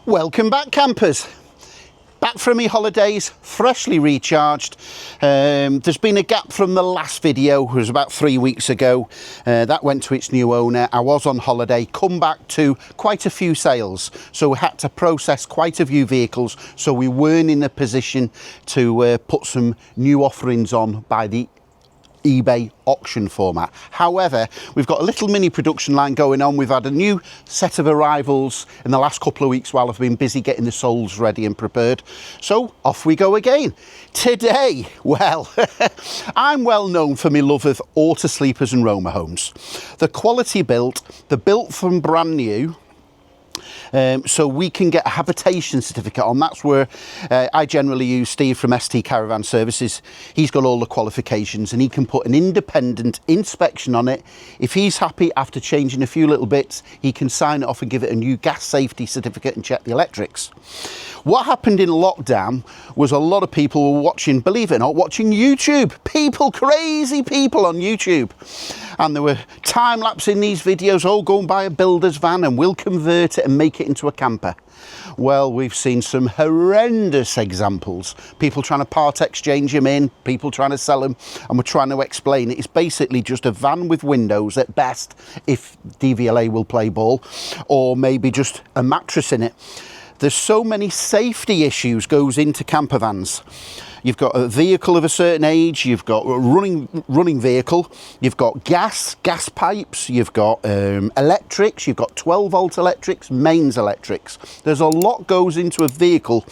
Welcome back, campers. Back from me holidays, freshly recharged. There's been a gap from the last video, it was about 3 weeks ago. That went to its new owner. I was on holiday, come back to quite a few sales. So we had to process quite a few vehicles. So we weren't in a position to put some new offerings on by the eBay auction format. However, we've got a little mini production line going on. We've had a new set of arrivals in the last couple of weeks while I've been busy getting the souls ready and prepared. So off we go again. Today, well, I'm well known for my love of auto sleepers and Roma homes. The quality built, the built from brand new. So we can get a habitation certificate on. That's where I generally use Steve from ST Caravan Services. He's got all the qualifications and he can put an independent inspection on it. If he's happy after changing a few little bits, he can sign it off and give it a new gas safety certificate and check the electrics. What happened in lockdown was a lot of people were watching, believe it or not, watching YouTube. People, crazy people on YouTube. And there were time-lapsing these videos, oh, go and buy a builder's van and we'll convert it and make it into a camper. Well, we've seen some horrendous examples. People trying to part exchange them in, people trying to sell them, and we're trying to explain it. It's basically just a van with windows at best, if DVLA will play ball, or maybe just a mattress in it. There's so many safety issues goes into camper vans. You've got a vehicle of a certain age, you've got a running vehicle, you've got gas pipes, you've got electrics, you've got 12-volt electrics, mains electrics. There's a lot goes into a vehicle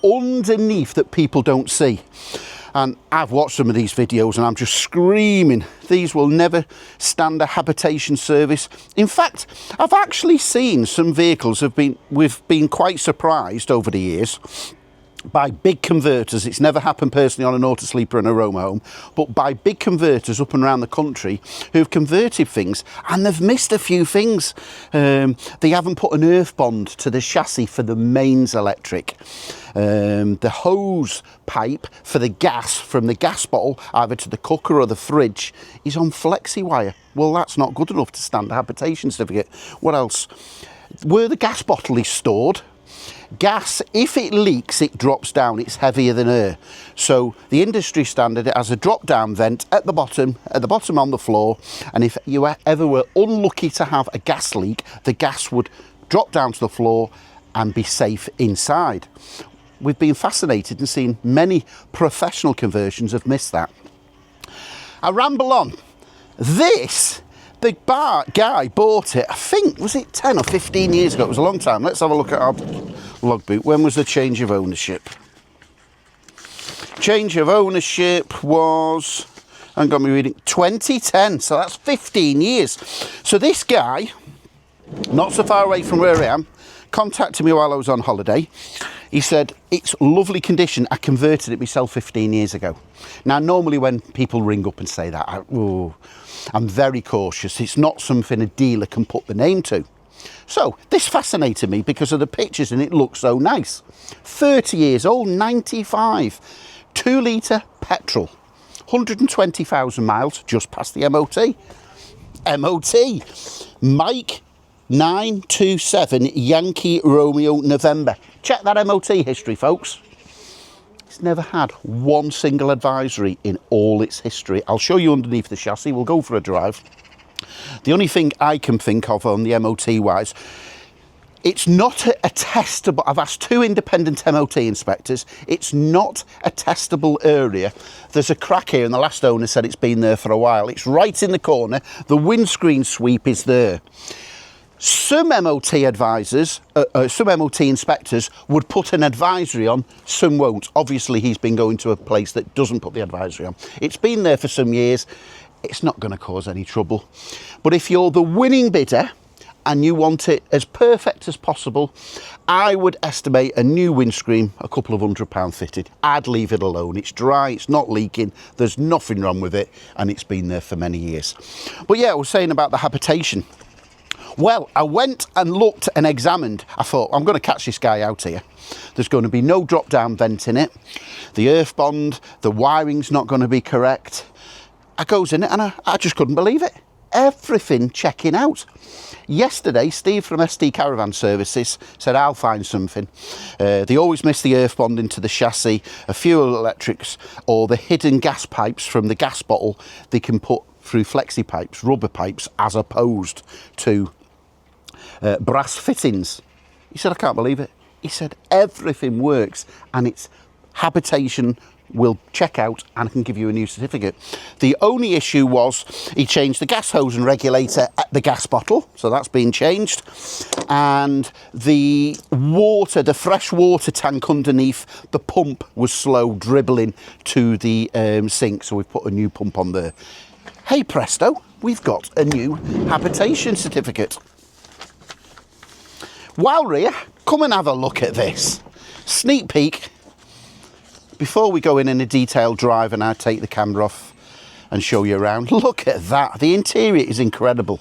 underneath that people don't see. And I've watched some of these videos and I'm just screaming, these will never stand a habitation service. In fact, I've actually seen some vehicles we've been quite surprised over the years by big converters. It's never happened personally on an auto sleeper and a Roma home, but by big converters up and around the country who've converted things and they've missed a few things. They haven't put an earth bond to the chassis for the mains electric. The hose pipe for the gas from the gas bottle either to the cooker or the fridge is on flexi wire. Well, that's not good enough to stand a habitation certificate. What else? Where the gas bottle is stored, gas, if it leaks, it drops down. It's heavier than air. So the industry standard, it has a drop down vent at the bottom on the floor. And if you ever were unlucky to have a gas leak, the gas would drop down to the floor and be safe inside. We've been fascinated and seen many professional conversions have missed that. I ramble on. This, the guy bought it, I think, was it 10 or 15 years ago? It was a long time. Let's have a look at our logbook. When was the change of ownership? Change of ownership was, I haven't got me reading, 2010. So that's 15 years. So this guy, not so far away from where I am, contacted me while I was on holiday. He said, it's lovely condition. I converted it myself 15 years ago. Now, normally when people ring up and say that, I'm very cautious. It's not something a dealer can put the name to. So this fascinated me because of the pictures and it looks so nice. 30 years old, 95, 2 litre petrol, 120,000 miles, just past the MOT. Mike 927 Yankee Romeo November. Check that MOT history, folks. It's never had one single advisory in all its history. I'll show you underneath the chassis. We'll go for a drive. The only thing I can think of on the MOT wise, it's not a testable. I've asked 2 independent MOT inspectors. It's not a testable area. There's a crack here and the last owner said it's been there for a while. It's right in the corner. The windscreen sweep is there. Some MOT advisors, some MOT inspectors would put an advisory on, some won't. Obviously, he's been going to a place that doesn't put the advisory on. It's been there for some years. It's not going to cause any trouble. But if you're the winning bidder and you want it as perfect as possible, I would estimate a new windscreen, a couple of £100 fitted. I'd leave it alone. It's dry, it's not leaking, there's nothing wrong with it, and it's been there for many years. But yeah, I was saying about the habitation. Well, I went and looked and examined. I thought, I'm going to catch this guy out here. There's going to be no drop-down vent in it. The earth bond, the wiring's not going to be correct. I goes in it and I just couldn't believe it. everything checking out. Yesterday, Steve from ST Caravan Services said, I'll find something. They always miss the earth bond into the chassis, a fuel electrics, or the hidden gas pipes from the gas bottle they can put through flexi pipes, rubber pipes, as opposed to brass fittings. He said, I can't believe it. He said, everything works and it's habitation will check out and can give you a new certificate. The only issue was he changed the gas hose and regulator at the gas bottle, so that's been changed, and the water, the fresh water tank underneath the pump was slow dribbling to the sink, so we've put a new pump on there. Hey presto, we've got a new habitation certificate. While we're here, come and have a look at this sneak peek before we go in a detailed drive, and I take the camera off and show you around. Look at that. The interior is incredible.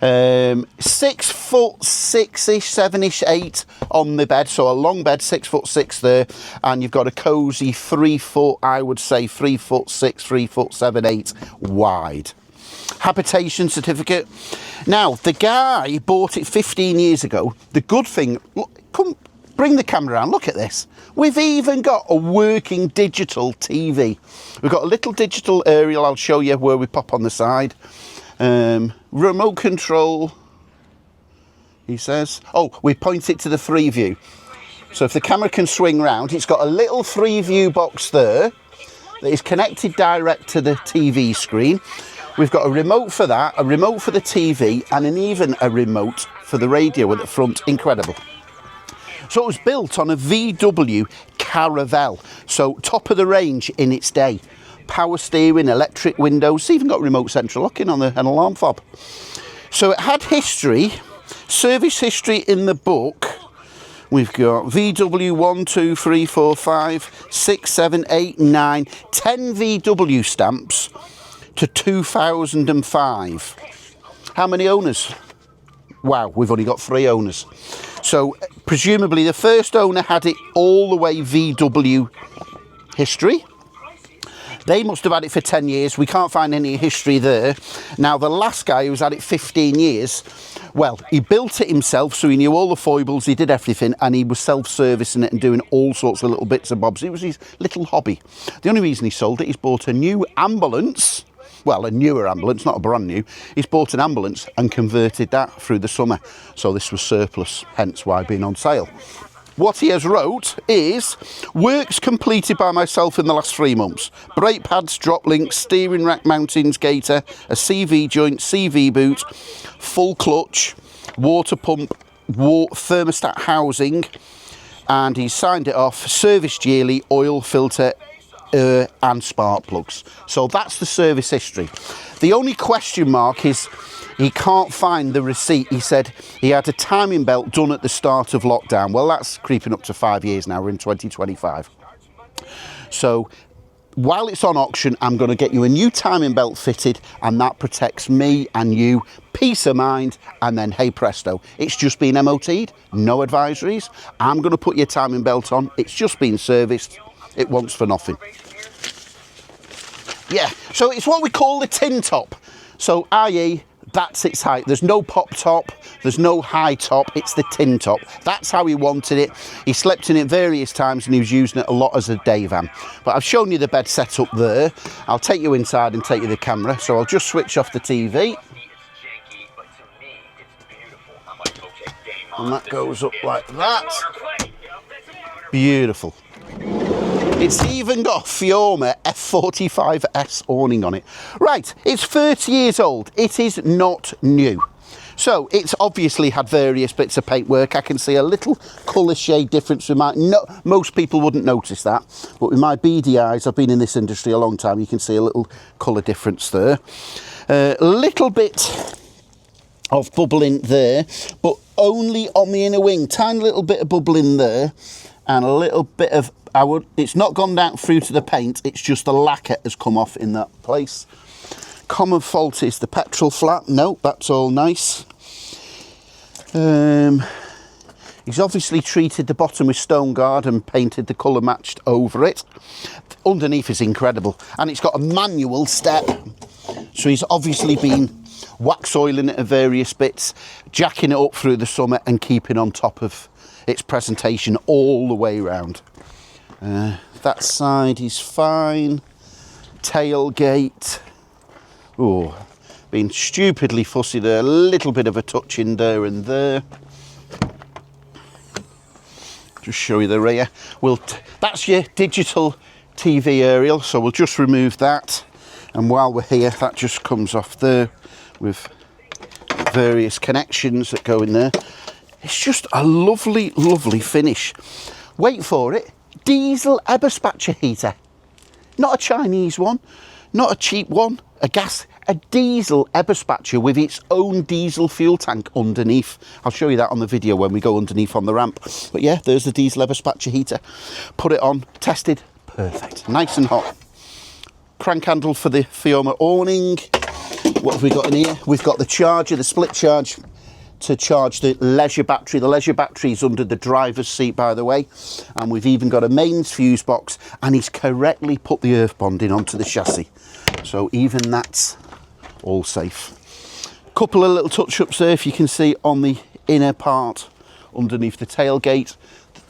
6 foot 6-ish, 7-ish, 8 on the bed. So a long bed, 6'6" there. And you've got a cozy 3 foot, I would say 3 foot 6, 3 foot 7, 8 wide. Habitation certificate. Now, the guy bought it 15 years ago. The good thing, look, come bring the camera around, look at this. We've even got a working digital TV. We've got a little digital aerial, I'll show you where we pop on the side. Remote control, he says. Oh, we point it to the 3 view. So if the camera can swing round, it's got a little 3 view box there that is connected direct to the TV screen. We've got a remote for that, a remote for the TV, and even a remote for the radio at the front. Incredible. So it was built on a VW Caravelle, so top of the range in its day. Power steering, electric windows, it's even got remote central locking on an alarm fob. So it had history, service history in the book. We've got VW 1, 2, 3, 4, 5, 6, 7, 8, 9, 10 VW stamps to 2005. How many owners? Wow, we've only got 3 owners. So presumably the first owner had it all the way VW history. They must have had it for 10 years. We can't find any history there. Now, the last guy who's had it 15 years, well, he built it himself, so he knew all the foibles, he did everything, and he was self-servicing it and doing all sorts of little bits and bobs. It was his little hobby. The only reason he sold it, he's bought a new ambulance. Well, a newer ambulance, not a brand new. He's bought an ambulance and converted that through the summer. So this was surplus, hence why being on sale. What he has wrote is, works completed by myself in the last 3 months. Brake pads, drop links, steering rack mountings, gaiter, a CV joint, CV boot, full clutch, water pump, thermostat housing, and he signed it off, serviced yearly, oil filter, and spark plugs. So that's the service history. The only question mark is he can't find the receipt. He said he had a timing belt done at the start of lockdown. Well, that's creeping up to 5 years now. We're in 2025. So while it's on auction, I'm going to get you a new timing belt fitted, and that protects me and you. Peace of mind. And then, hey presto, it's just been MOT'd, no advisories. I'm going to put your timing belt on. It's just been serviced. It wants for nothing. Yeah, so it's what we call the tin top. So, i.e., that's its height. There's no pop top, there's no high top, it's the tin top. That's how he wanted it. He slept in it various times and he was using it a lot as a day van. But I've shown you the bed set up there. I'll take you inside and take you the camera. So I'll just switch off the TV. And that goes up like that. Beautiful. It's even got a Fioma F45S awning on it. Right, it's 30 years old. It is not new. So it's obviously had various bits of paintwork. I can see a little colour shade difference. Most people wouldn't notice that. But with my beady eyes, I've been in this industry a long time, you can see a little colour difference there. A little bit of bubbling there, but only on the inner wing. Tiny little bit of bubbling there. And a little bit of, it's not gone down through to the paint, it's just the lacquer has come off in that place. Common fault is the petrol flap. No, that's all nice. He's obviously treated the bottom with stone guard and painted the colour matched over it. Underneath is incredible. And it's got a manual step. So he's obviously been wax oiling it at various bits, jacking it up through the summer and keeping on top of its presentation all the way round. That side is fine. Tailgate. Oh, been stupidly fussy there. A little bit of a touch in there and there. Just show you the rear. That's your digital TV aerial, so we'll just remove that. And while we're here, that just comes off there with various connections that go in there. It's just a lovely, lovely finish. Wait for it. Diesel Eberspacher heater. Not a Chinese one, not a cheap one, a diesel Eberspacher with its own diesel fuel tank underneath. I'll show you that on the video when we go underneath on the ramp. But yeah, there's the diesel Eberspacher heater. Put it on, tested, perfect, nice and hot. Crank handle for the Fioma awning. What have we got in here? We've got the charger, the split charge to charge the leisure battery. The leisure battery is under the driver's seat, by the way. And we've even got a mains fuse box, and he's correctly put the earth bonding onto the chassis. So even that's all safe. Couple of little touch-ups there, if you can see, on the inner part underneath the tailgate.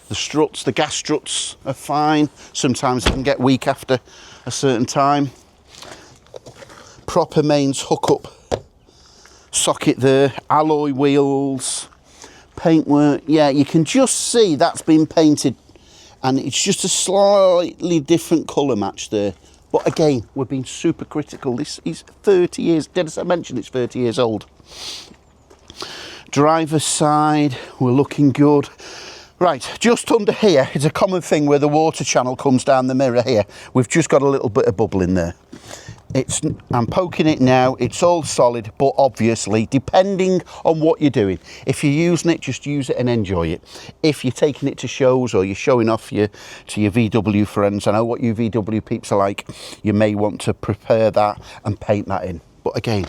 The struts, the gas struts are fine. Sometimes they can get weak after a certain time. Proper mains hookup socket there, alloy wheels, paintwork. Yeah, you can just see that's been painted, and it's just a slightly different colour match there. But again, we're being super critical. This is 30 years, did I mention it's 30 years old? Driver's side, we're looking good. Right, just under here is a common thing where the water channel comes down the mirror here. We've just got a little bit of bubble in there. I'm poking it now, it's all solid, but obviously, depending on what you're doing, if you're using it, just use it and enjoy it. If you're taking it to shows or you're showing off to your VW friends, I know what you VW peeps are like, you may want to prepare that and paint that in. But again,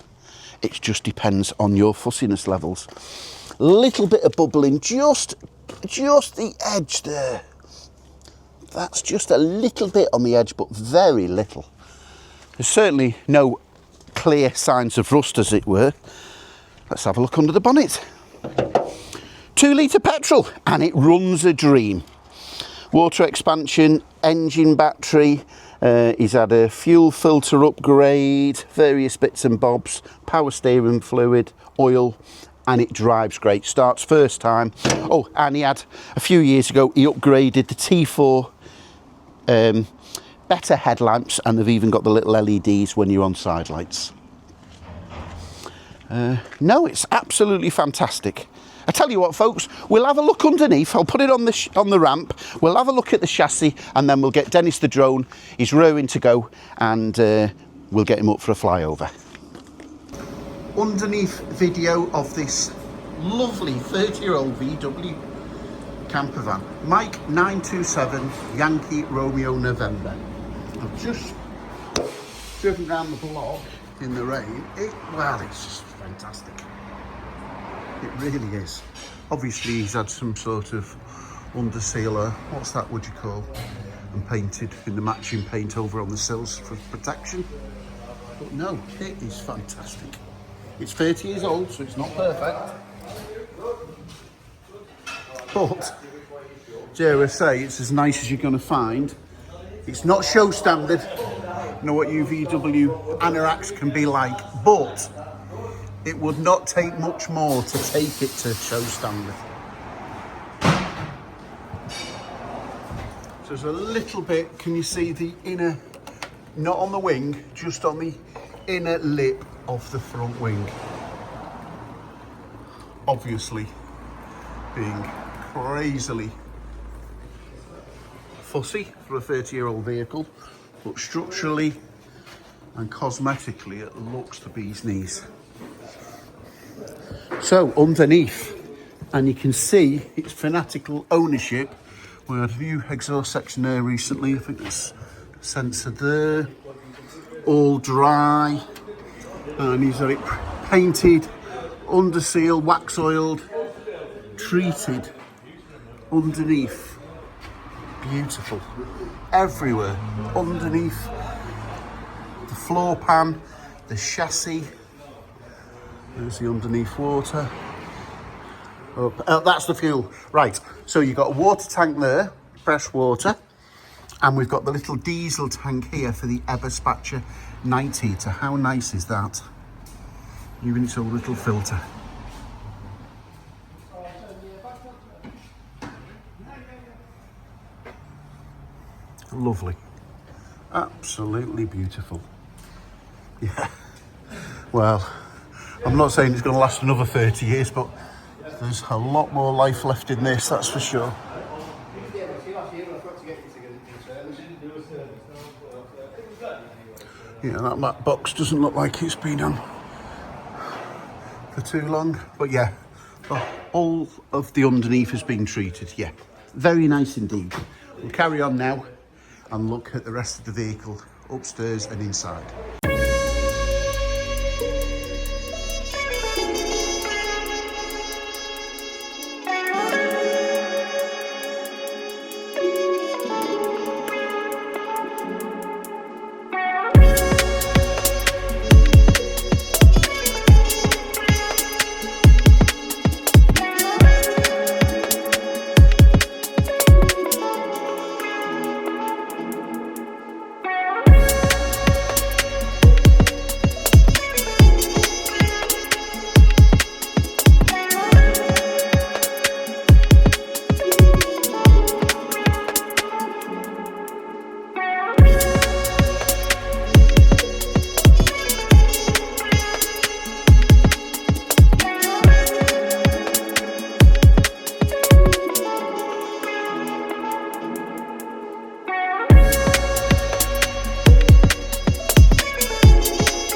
it just depends on your fussiness levels. Little bit of bubbling, just the edge there. That's just a little bit on the edge, but very little. There's certainly no clear signs of rust, as it were. Let's have a look under the bonnet. 2 litre petrol, and it runs a dream. Water expansion, engine battery, he's had a fuel filter upgrade, various bits and bobs, power steering fluid, oil, and it drives great. Starts first time. Oh, and he had, a few years ago, he upgraded the T4 better headlamps, and they've even got the little LEDs when you're on side lights. No, it's absolutely fantastic. I tell you what, folks, we'll have a look underneath. I'll put it on the ramp. We'll have a look at the chassis, and then we'll get Dennis the drone. He's raring to go, and we'll get him up for a flyover. Underneath video of this lovely 30-year-old VW camper van, Mike 927 Yankee Romeo November. I've just driven around the block in the rain. Well, it's just fantastic. It really is. Obviously, he's had some sort of undersealer, what's that, would you call, and painted in the matching paint over on the sills for protection. But no, it is fantastic. It's 30 years old, so it's not perfect. But, dare I say, it's as nice as you're going to find. It's not show standard. You know what you VW anoraks can be like, but it would not take much more to take it to show standard. So there's a little bit, can you see the inner, not on the wing, just on the inner lip of the front wing. Obviously being crazily fussy for a 30-year-old vehicle, but structurally and cosmetically it looks the bee's knees. So underneath, and you can see it's fanatical ownership. We had a new exhaust section there recently. I think there's a sensor there, all dry, and he's had it painted, under seal, wax oiled, treated underneath. Beautiful. Everywhere underneath the floor pan, the chassis. There's the underneath water. Up. That's the fuel. Right, so you've got a water tank there, fresh water, and we've got the little diesel tank here for the Eberspacher night heater. How nice is that? Even its own little filter. Lovely. Absolutely beautiful. Yeah. Well, I'm not saying it's going to last another 30 years, but there's a lot more life left in this, that's for sure. Yeah, that mat box doesn't look like it's been on for too long, but yeah, all of the underneath has been treated. Yeah, very nice indeed. We'll carry on now and look at the rest of the vehicle upstairs and inside.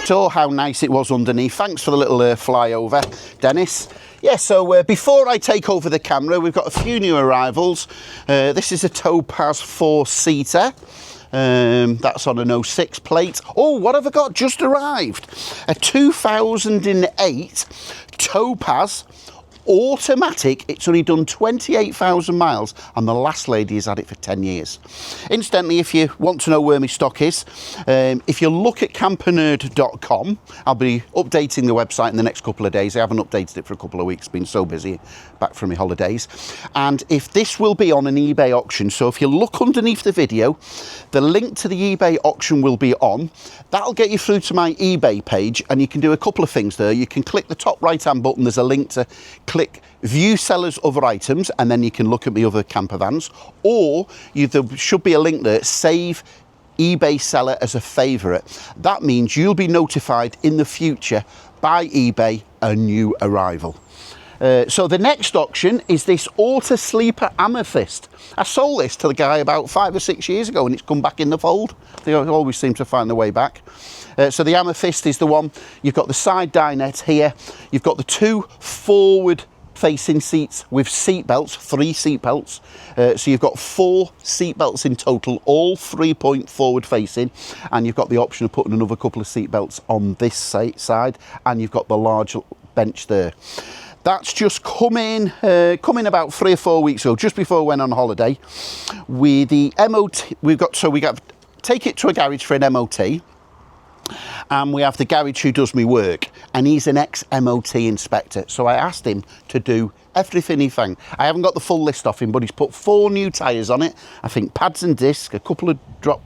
Saw how nice it was underneath. Thanks for the little flyover, Dennis. Yeah, so before I take over the camera, we've got a few new arrivals. This is a Topaz 4-seater. That's on an 06 plate. Oh, what have I got? Just arrived. A 2008 Topaz automatic. It's only done 28,000 miles and the last lady has had it for 10 years. Incidentally, if you want to know where my stock is, if you look at campernerd.com, I'll be updating the website in the next couple of days. I haven't updated it for a couple of weeks, been so busy back from my holidays. And if this will be on an eBay auction, so if you look underneath the video, the link to the eBay auction will be on. That'll get you through to my eBay page and you can do a couple of things there. You can click the top right hand button, there's a link to click view sellers other items and then you can look at the other camper vans, or there should be a link there, save eBay seller as a favourite. That means you'll be notified in the future by eBay a new arrival. So the next auction is this Auto Sleeper Amethyst. I sold this to the guy about 5 or 6 years ago and it's come back in the fold. They always seem to find their way back. So the Amethyst is the one. You've got the side dinette here. You've got the 2 forward facing seats with seat belts, 3 seat belts. So you've got 4 seat belts in total, all 3-point forward facing. And you've got the option of putting another couple of seat belts on this side. And you've got the large bench there. That's just come in about 3 or 4 weeks ago, just before I went on holiday. With the MOT, we got take it to a garage for an MOT, and we have the garage who does me work, and he's an ex-MOT inspector. So I asked him to do everything he found. I haven't got the full list off him, but he's put 4 new tyres on it. I think pads and discs, a couple of drop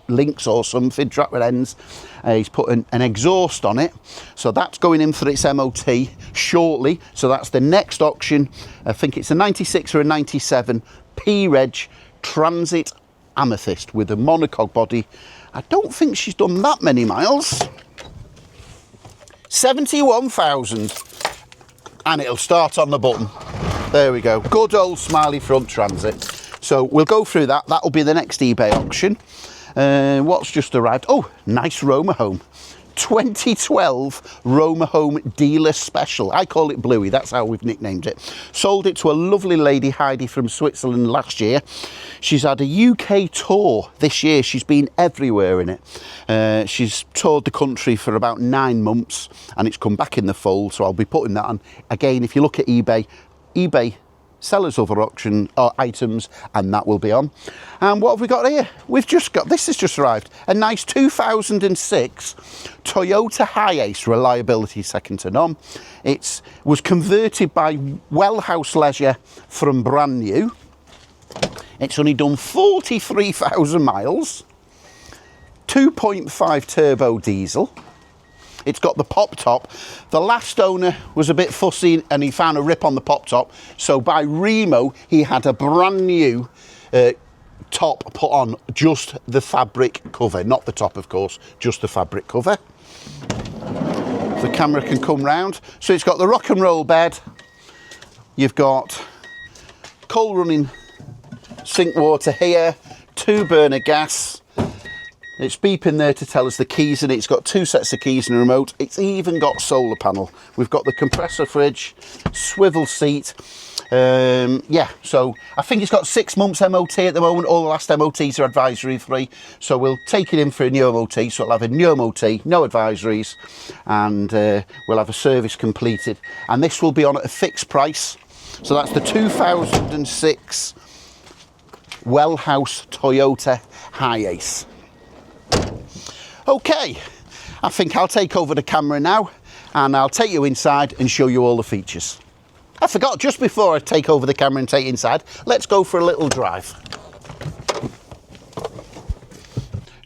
links or something, drop ends. He's put an exhaust on it, so that's going in for its MOT shortly. So that's the next auction. I think it's a 96 or a 97 P-Reg Transit Amethyst with a monocoque body. I don't think she's done that many miles. 71,000, and it'll start on the button. There we go, good old smiley front Transit. So we'll go through that. That'll be the next eBay auction. What's just arrived? Oh, nice Roma Home. 2012 Roma Home Dealer Special. I call it Bluey, that's how we've nicknamed it. Sold it to a lovely lady, Heidi, from Switzerland last year. She's had a UK tour this year. She's been everywhere in it. She's toured the country for about 9 months and it's come back in the fold, so I'll be putting that on. Again, if you look at eBay sell us other auction items, and that will be on. And what have we got here? We've just got, this has just arrived, a nice 2006 Toyota Hiace, reliability second to none. It was converted by Wellhouse Leisure from brand new. It's only done 43,000 miles, 2.5 turbo diesel. It's got the pop top. The last owner was a bit fussy and he found a rip on the pop top. So by Remo, he had a brand new top put on, just the fabric cover. Not the top, of course, just the fabric cover. The camera can come round. So it's got the rock and roll bed. You've got coal running sink water here, 2 burner gas. It's beeping there to tell us the keys, and it's got 2 sets of keys and a remote. It's even got solar panel. We've got the compressor fridge, swivel seat. Yeah, so I think it's got 6 months MOT at the moment. All the last MOTs are advisory free. So we'll take it in for a new MOT. So it'll have a new MOT, no advisories, and we'll have a service completed. And this will be on at a fixed price. So that's the 2006 Wellhouse Toyota Hiace. Okay, I think I'll take over the camera now and I'll take you inside and show you all the features. I forgot, just before I take over the camera and take it inside, let's go for a little drive.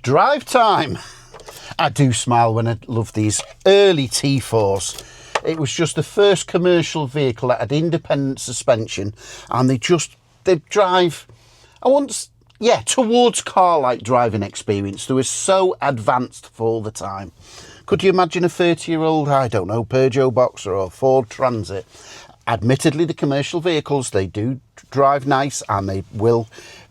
Drive time. I do smile when I love these early T4s. It was just the first commercial vehicle that had independent suspension, and they drive, yeah, towards car-like driving experience. They were so advanced for the time. Could you imagine a 30-year-old, I don't know, Peugeot Boxer or Ford Transit? Admittedly, the commercial vehicles, they do drive nice and they will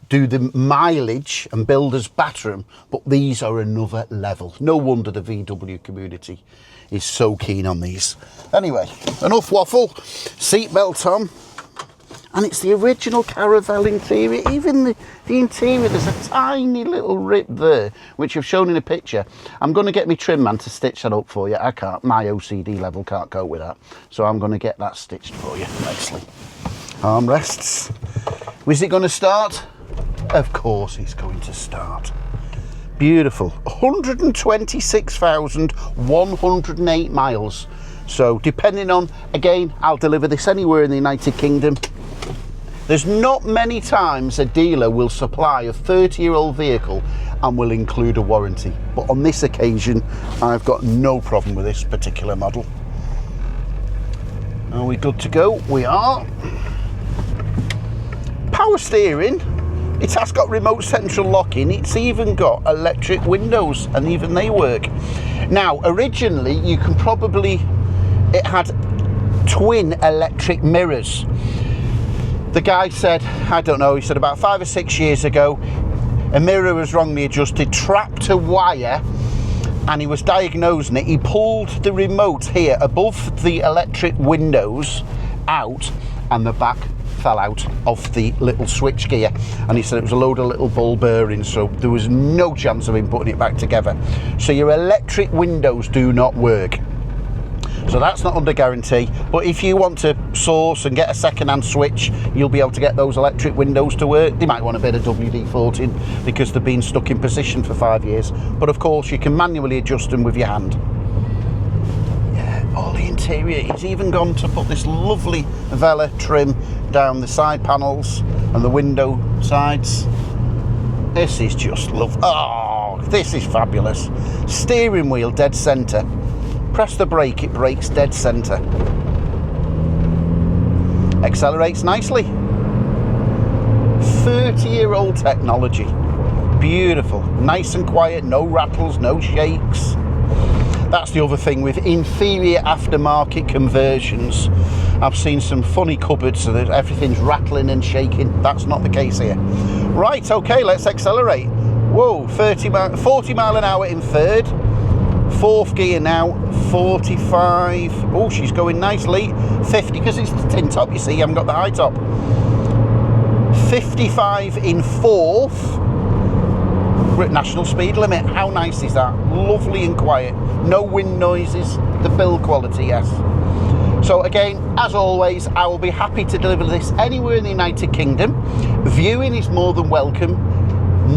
do the mileage and builders batter them, but these are another level. No wonder the VW community is so keen on these. Anyway, enough waffle. Seatbelt on. And it's the original Caravelle interior. Even the interior, there's a tiny little rip there, which I've shown in a picture. I'm going to get my trim man to stitch that up for you. I can't, my OCD level can't cope with that. So I'm going to get that stitched for you nicely. Armrests. Is it going to start? Of course it's going to start. Beautiful. 126,108 miles. So depending on, again, I'll deliver this anywhere in the United Kingdom. There's not many times a dealer will supply a 30-year-old vehicle and will include a warranty. But on this occasion, I've got no problem with this particular model. Are we good to go? We are. Power steering. It has got remote central locking. It's even got electric windows, and even they work. Now, originally, you can probably, it had twin electric mirrors. The guy said, I don't know, he said about 5 or 6 years ago, a mirror was wrongly adjusted, trapped a wire, and he was diagnosing it. He pulled the remote here above the electric windows out, and the back fell out of the little switch gear, and he said it was a load of little ball bearings, so there was no chance of him putting it back together. So your electric windows do not work. So that's not under guarantee, but if you want to source and get a second-hand switch, you'll be able to get those electric windows to work. They might want a bit of WD-14 because they've been stuck in position for 5 years, but of course you can manually adjust them with your hand. Yeah, all the interior. He's even gone to put this lovely Vela trim down the side panels and the window sides. This is just love. Oh, this is fabulous. Steering wheel dead centre. Press the brake, it brakes dead centre. Accelerates nicely. 30-year-old technology. Beautiful. Nice and quiet, no rattles, no shakes. That's the other thing with inferior aftermarket conversions. I've seen some funny cupboards so that everything's rattling and shaking. That's not the case here. Right, okay, let's accelerate. Whoa, 40 mile an hour in third. Fourth gear now, 45. Oh, she's going nicely. 50, because it's the tin top, you see, you haven't got the high top. 55 in fourth. We're at national speed limit. How nice is that? Lovely and quiet. No wind noises. The build quality, yes. So again, as always, I will be happy to deliver this anywhere in the United Kingdom. Viewing is more than welcome.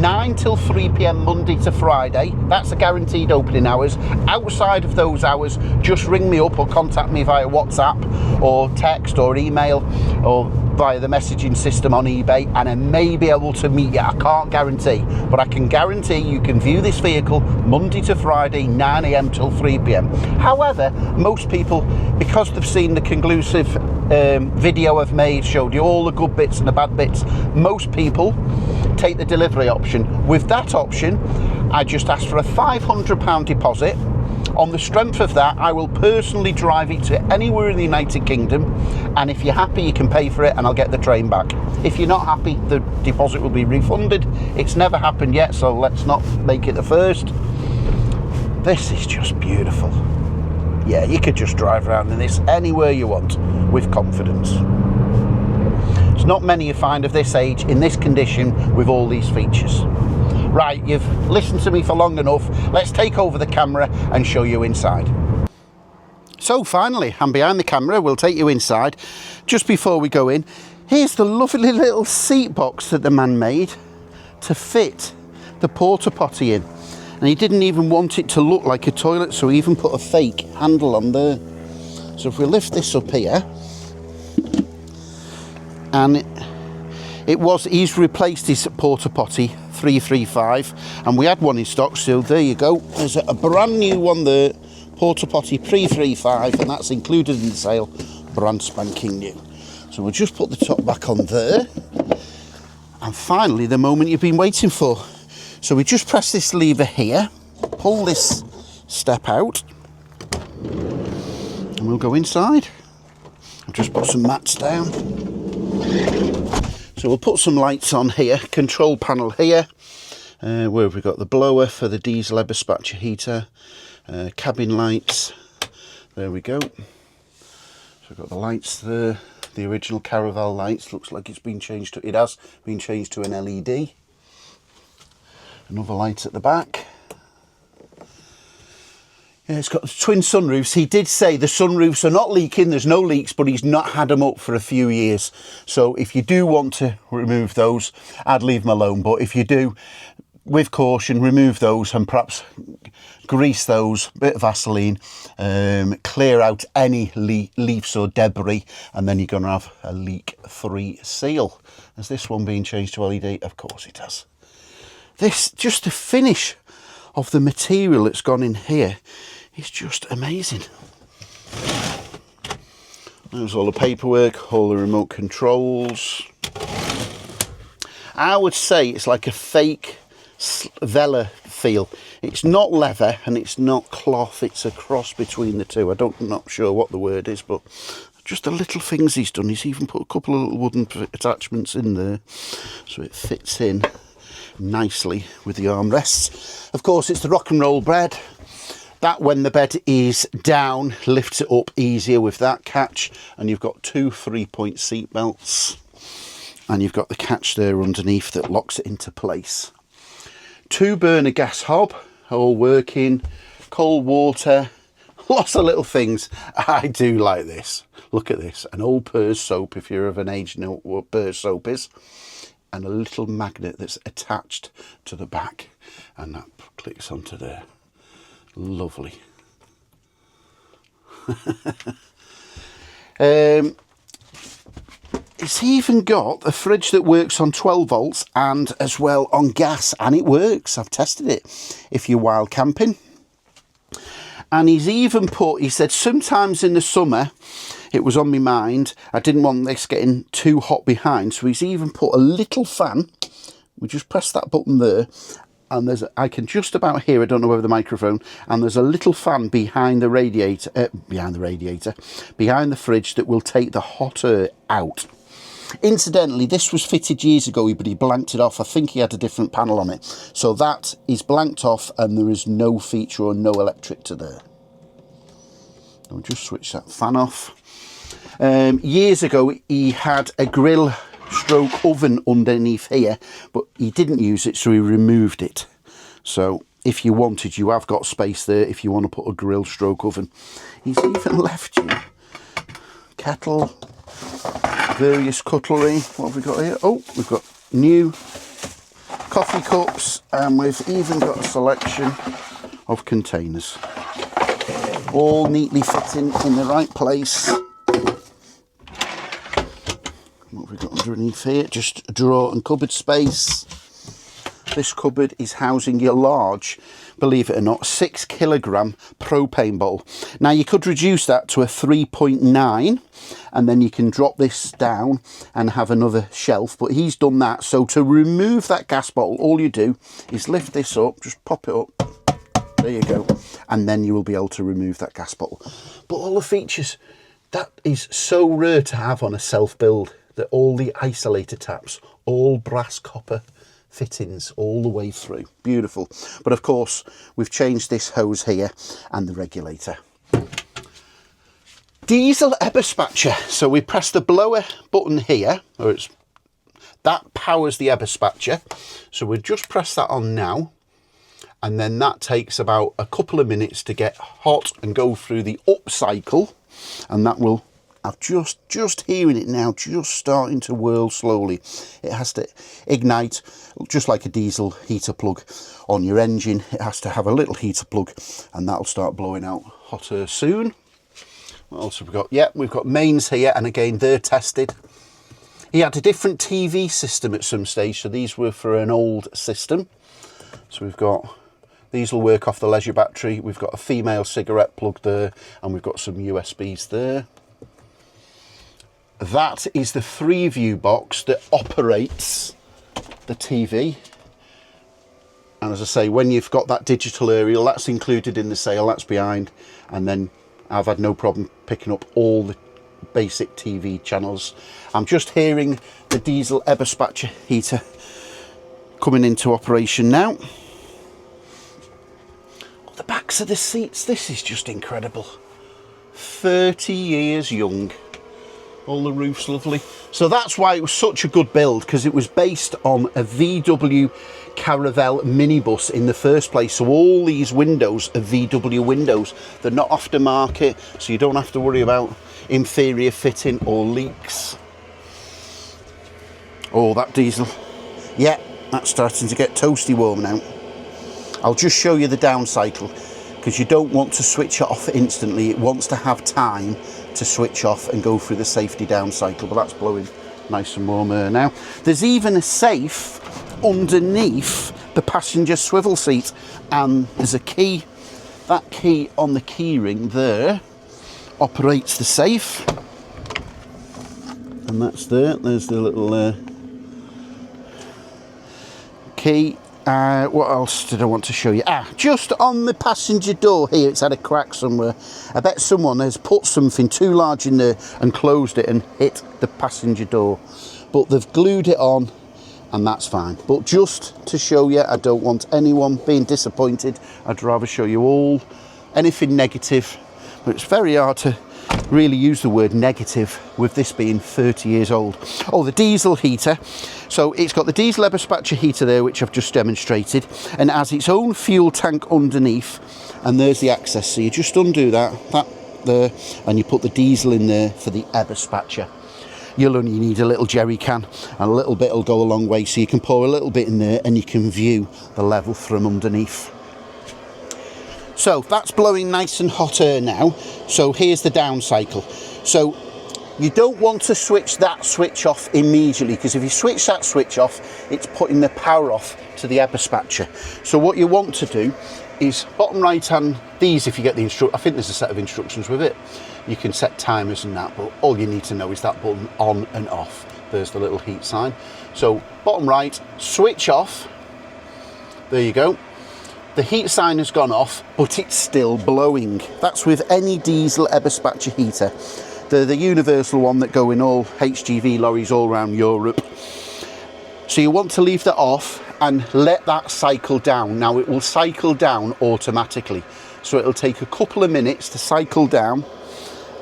9 till 3 p.m. Monday to Friday. That's the guaranteed opening hours. Outside of those hours, just ring me up or contact me via WhatsApp or text or email or via the messaging system on eBay, and I may be able to meet you. I can't guarantee, but I can guarantee you can view this vehicle Monday to Friday, 9 a.m. till 3 p.m. However, most people, because they've seen the conclusive video I've made, showed you all the good bits and the bad bits, most people take the delivery option. With that option, I just ask for a £500 deposit. On the strength of that, I will personally drive it to anywhere in the United Kingdom, and if you're happy, you can pay for it and I'll get the train back. If you're not happy, the deposit will be refunded. It's never happened yet, so let's not make it the first. This is just beautiful. Yeah, you could just drive around in this anywhere you want with confidence. There's not many you find of this age in this condition with all these features. Right, you've listened to me for long enough. Let's take over the camera and show you inside. So finally, I'm behind the camera. We'll take you inside. Just before we go in, here's the lovely little seat box that the man made to fit the porta potty in. And he didn't even want it to look like a toilet, so he even put a fake handle on there. So if we lift this up here, and he's replaced his porta potty 335, and we had one in stock, so there you go. There's a brand new one there, porta potty 335, and that's included in the sale, brand spanking new. So we'll just put the top back on there, and finally the moment you've been waiting for. So we just press this lever here, pull this step out, and we'll go inside. I've just put some mats down. So we'll put some lights on here, control panel here, where have we got the blower for the diesel air dispatcher heater, cabin lights, there we go. So we've got the lights there, the original Caravel lights, looks like it's been changed to, it has been changed to an LED. Another light at the back. Yeah, it's got twin sunroofs. He did say the sunroofs are not leaking, there's no leaks, but he's not had them up for a few years. So if you do want to remove those, I'd leave them alone. But if you do, with caution, remove those and perhaps grease those, bit of Vaseline, clear out any leaves or debris, and then you're going to have a leak-free seal. Has this one been changed to LED? Of course it has. This, just the finish of the material that's gone in here, it's just amazing. There's all the paperwork, all the remote controls. I would say it's like a fake Vela feel. It's not leather and it's not cloth, it's a cross between the two. I'm not sure what the word is, but just the little things he's done. He's even put a couple of little wooden attachments in there so it fits in nicely with the armrests. Of course, it's the rock and roll bed. That, when the bed is down, lifts it up easier with that catch, and you've got two 3-point seat belts, and you've got the catch there underneath that locks it into place. 2 burner gas hob, all working, cold water, lots of little things. I do like this. Look at this, an old Purrs soap, if you're of an age, you know what Purrs soap is, and a little magnet that's attached to the back, and that clicks onto there. Lovely. It's even got a fridge that works on 12 volts and as well on gas, and it works. I've tested it if you're wild camping. And he's even put, he said, sometimes in the summer, it was on my mind, I didn't want this getting too hot behind, so he's even put a little fan. We just press that button there, and there's, I can just about hear, I don't know whether the microphone, and there's a little fan behind the radiator, behind the fridge that will take the hot air out. Incidentally, this was fitted years ago, but he blanked it off. I think he had a different panel on it. So that is blanked off, and there is no feature or no electric to there. I'll just switch that fan off. Years ago, he had a grill stroke oven underneath here, but he didn't use it, so he removed it. So if you wanted, you have got space there if you want to put a grill stroke oven. He's even left you kettle, various cutlery. What have we got here? Oh, we've got new coffee cups, and we've even got a selection of containers, all neatly fitting in the right place. What have we got underneath here? Just a drawer and cupboard space. This cupboard is housing your large, believe it or not, 6 kilogram propane bowl. Now you could reduce that to a 3.9 and then you can drop this down and have another shelf, but he's done that. So to remove that gas bottle, all you do is lift this up, just pop it up, there you go, and then you will be able to remove that gas bottle. But all the features, that is so rare to have on a self-build, that all the isolator taps, all brass copper fittings all the way through. Beautiful. But of course we've changed this hose here and the regulator. Diesel Eberspatcher. So we press the blower button here, or that powers the Eberspatcher. So we just press that on now, and then that takes about a couple of minutes to get hot and go through the up cycle, and that will, I'm just hearing it now, just starting to whirl slowly. It has to ignite, just like a diesel heater plug on your engine. It has to have a little heater plug, and that'll start blowing out hotter soon. What else have we got? Yeah, we've got mains here, and again, they're tested. He had a different TV system at some stage, so these were for an old system. So we've got, these will work off the leisure battery. We've got a female cigarette plug there, and we've got some USBs there. That is the Freeview box that operates the TV. And as I say, when you've got that digital aerial, that's included in the sale, that's behind. And then I've had no problem picking up all the basic TV channels. I'm just hearing the diesel Eberspatcher heater coming into operation now. Oh, the backs of the seats, this is just incredible. 30 years young. All the roof's lovely. So that's why it was such a good build, because it was based on a VW Caravelle minibus in the first place. So all these windows are VW windows. They're not aftermarket, so you don't have to worry about inferior fitting or leaks. Oh, that diesel. Yeah, that's starting to get toasty warm now. I'll just show you the down cycle, because you don't want to switch it off instantly. It wants to have time to switch off and go through the safety down cycle, but that's blowing nice and warm air now. There's even a safe underneath the passenger swivel seat, and there's a key. That key on the key ring there operates the safe, and that's there. There's the little key. What else did I want to show you? Just on the passenger door here, it's had a crack somewhere. I bet someone has put something too large in there and closed it and hit the passenger door. But they've glued it on, and that's fine. But just to show you, I don't want anyone being disappointed. I'd rather show you all anything negative. But it's very hard to really use the word negative with this being 30 years old. Oh, the diesel heater. So it's got the diesel Eberspatcher heater there, which I've just demonstrated, and it has its own fuel tank underneath, and there's the access. So you just undo that there, and you put the diesel in there for the Eberspatcher. You'll only need a little jerry can, and a little bit will go a long way, so you can pour a little bit in there and you can view the level from underneath. So that's blowing nice and hot air now. So here's the down cycle. So you don't want to switch that switch off immediately, because if you switch that switch off, it's putting the power off to the Eberspatcher. So what you want to do is bottom right hand, these, if you get the I think there's a set of instructions with it. You can set timers and that, but all you need to know is that button on and off. There's the little heat sign. So bottom right, switch off. There you go. The heat sign has gone off, but it's still blowing. That's with any diesel Eberspatcher heater. They're the universal one that go in all HGV lorries all around Europe. So you want to leave that off and let that cycle down. Now it will cycle down automatically. So it'll take a couple of minutes to cycle down,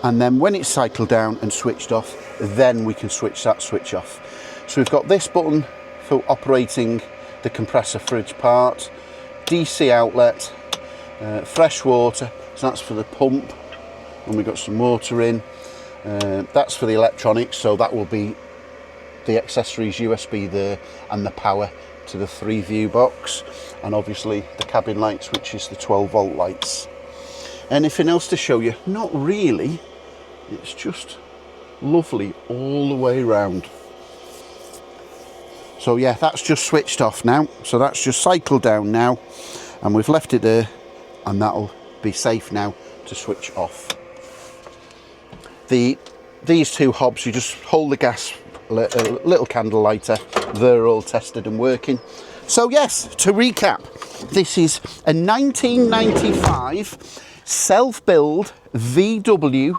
and then when it's cycled down and switched off, then we can switch that switch off. So we've got this button for operating the compressor fridge part, DC outlet, fresh water, so that's for the pump, and we've got some water in, That's for the electronics, so that will be the accessories USB there and the power to the 3-view box, and obviously the cabin lights, which is the 12-volt lights. Anything else to show you? Not really. It's just lovely all the way around. So yeah, that's just switched off now, so that's just cycled down now, and we've left it there, and that'll be safe now to switch off. These two hobs, you just hold the gas, a little candle lighter, they're all tested and working. So yes, to recap, this is a 1995 self-build VW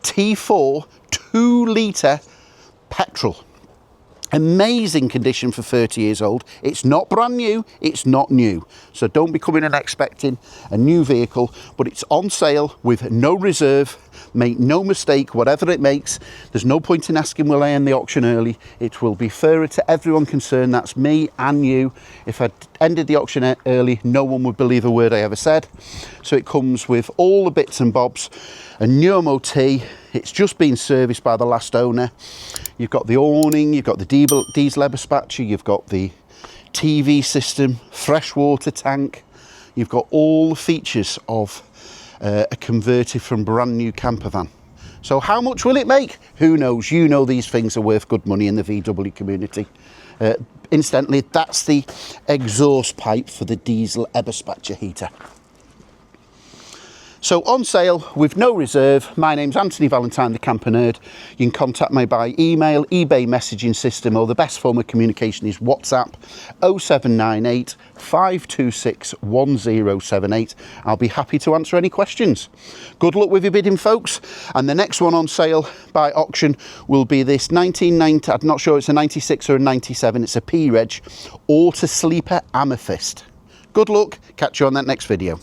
T4 2-litre petrol. Amazing condition for 30 years old. It's not brand new, it's not new. So don't be coming and expecting a new vehicle, but it's on sale with no reserve. Make no mistake, whatever it makes, there's no point in asking will I end the auction early. It will be fairer to everyone concerned, that's me and you. If I ended the auction early, no one would believe a word I ever said. So it comes with all the bits and bobs, a new MOT, it's just been serviced by the last owner. You've got the awning, you've got the diesel dispatcher, you've got the TV system, fresh water tank, you've got all the features of a converted from brand new camper van. So how much will it make? Who knows? You know these things are worth good money in the VW community. Incidentally, that's the exhaust pipe for the diesel air dispatcher heater. So on sale with no reserve. My name's Anthony Valentine, the Camper Nerd. You can contact me by email, eBay messaging system, or the best form of communication is WhatsApp 0798 526 1078. I'll be happy to answer any questions. Good luck with your bidding, folks. And the next one on sale by auction will be this 1990, I'm not sure it's a 96 or a 97, it's a P-Reg Auto Sleeper Amethyst. Good luck, catch you on that next video.